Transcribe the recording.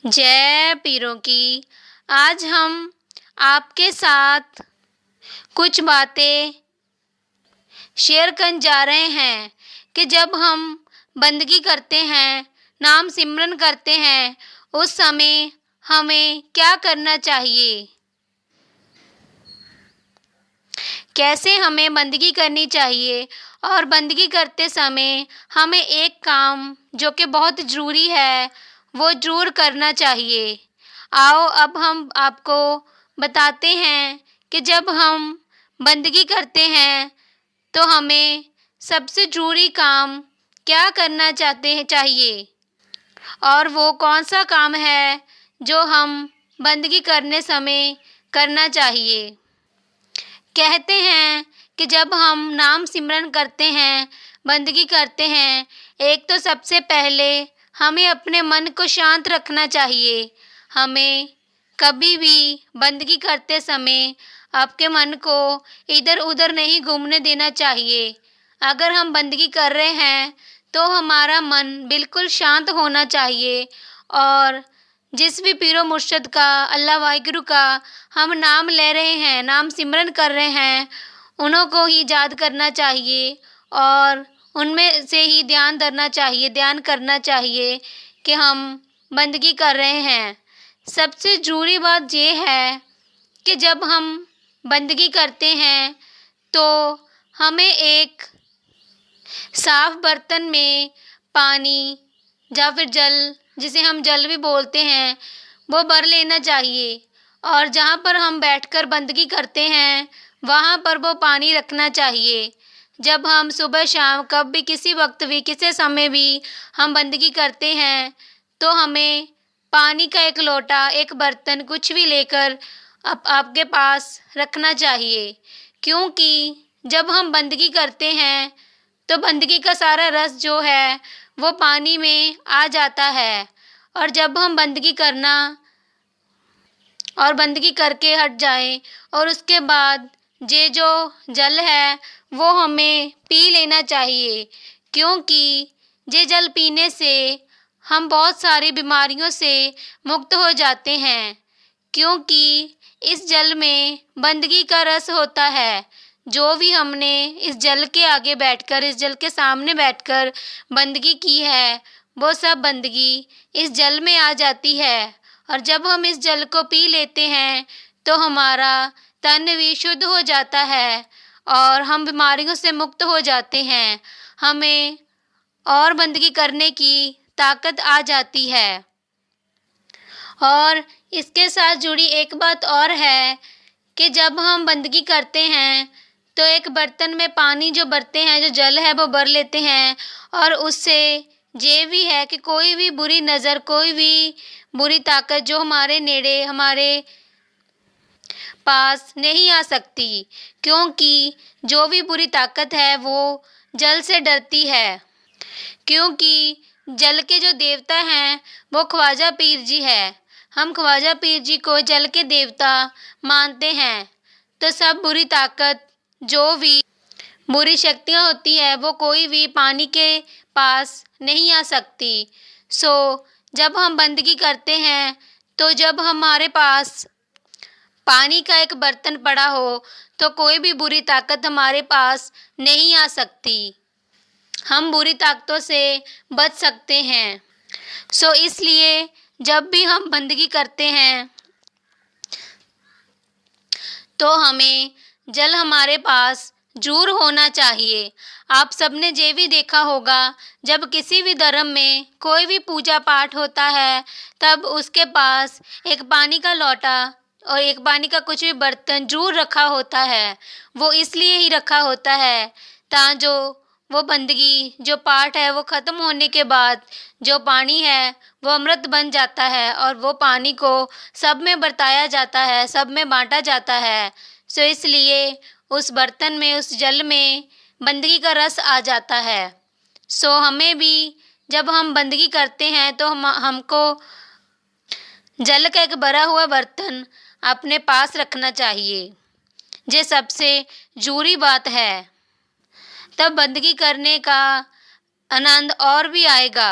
जय पीरों की। आज हम आपके साथ कुछ बातें शेयर करने जा रहे हैं कि जब हम बंदगी करते हैं, नाम सिमरन करते हैं, उस समय हमें क्या करना चाहिए, कैसे हमें बंदगी करनी चाहिए। और बंदगी करते समय हमें एक काम जो कि बहुत ज़रूरी है वो ज़रूर करना चाहिए। आओ अब हम आपको बताते हैं कि जब हम बंदगी करते हैं तो हमें सबसे ज़रूरी काम क्या करना चाहिए और वो कौन सा काम है जो हम बंदगी करने समय करना चाहिए। कहते हैं कि जब हम नाम सिमरन करते हैं, बंदगी करते हैं, एक तो सबसे पहले हमें अपने मन को शांत रखना चाहिए। हमें कभी भी बंदगी करते समय आपके मन को इधर उधर नहीं घूमने देना चाहिए। अगर हम बंदगी कर रहे हैं तो हमारा मन बिल्कुल शांत होना चाहिए और जिस भी पीरो मुर्शद का, अल्लाह वाहिगुरु का हम नाम ले रहे हैं, नाम सिमरन कर रहे हैं, उन्हों को ही याद करना चाहिए और उनमें से ही ध्यान करना चाहिए कि हम बंदगी कर रहे हैं। सबसे ज़रूरी बात ये है कि जब हम बंदगी करते हैं तो हमें एक साफ़ बर्तन में पानी या फिर जल, जिसे हम जल भी बोलते हैं, वो भर लेना चाहिए और जहाँ पर हम बैठकर बंदगी करते हैं वहाँ पर वो पानी रखना चाहिए। जब हम सुबह शाम कब भी, किसी वक्त भी, किसी समय भी हम बंदगी करते हैं तो हमें पानी का एक लोटा, एक बर्तन, कुछ भी लेकर आपके पास रखना चाहिए। क्योंकि जब हम बंदगी करते हैं तो बंदगी का सारा रस जो है वो पानी में आ जाता है और जब हम बंदगी करके हट जाएं और उसके बाद ये जो जल है वो हमें पी लेना चाहिए। क्योंकि ये जल पीने से हम बहुत सारी बीमारियों से मुक्त हो जाते हैं। क्योंकि इस जल में बंदगी का रस होता है। जो भी हमने इस जल के आगे बैठकर, इस जल के सामने बैठकर बंदगी की है वो सब बंदगी इस जल में आ जाती है और जब हम इस जल को पी लेते हैं तो हमारा तन भी शुद्ध हो जाता है और हम बीमारियों से मुक्त हो जाते हैं। हमें और बंदगी करने की ताकत आ जाती है। और इसके साथ जुड़ी एक बात और है कि जब हम बंदगी करते हैं तो एक बर्तन में पानी जो भरते हैं, जो जल है वो भर लेते हैं और उससे ये भी है कि कोई भी बुरी नज़र, कोई भी बुरी ताकत जो हमारे नेड़े, हमारे पास नहीं आ सकती। क्योंकि जो भी बुरी ताकत है वो जल से डरती है। क्योंकि जल के जो देवता हैं वो ख्वाजा पीर जी है। हम ख्वाजा पीर जी को जल के देवता मानते हैं। तो सब बुरी ताकत, जो भी बुरी शक्तियाँ होती है वो कोई भी पानी के पास नहीं आ सकती। जब हम बंदगी करते हैं तो जब हमारे पास पानी का एक बर्तन पड़ा हो तो कोई भी बुरी ताकत हमारे पास नहीं आ सकती। हम बुरी ताकतों से बच सकते हैं। इसलिए जब भी हम बंदगी करते हैं तो हमें जल हमारे पास ज़रूर होना चाहिए। आप सबने ये भी देखा होगा, जब किसी भी धर्म में कोई भी पूजा पाठ होता है तब उसके पास एक पानी का लोटा और एक पानी का कुछ भी बर्तन ज़रूर रखा होता है। वो इसलिए ही रखा होता है जो वो बंदगी, जो पाठ है वो ख़त्म होने के बाद जो पानी है वो अमृत बन जाता है और वो पानी को सब में बरताया जाता है, सब में बांटा जाता है। इसलिए उस बर्तन में, उस जल में बंदगी का रस आ जाता है। हमें भी जब हम बंदगी करते हैं तो हमको जल का एक भरा हुआ बर्तन अपने पास रखना चाहिए। ये सबसे ज़रूरी बात है। तब बंदगी करने का आनंद और भी आएगा।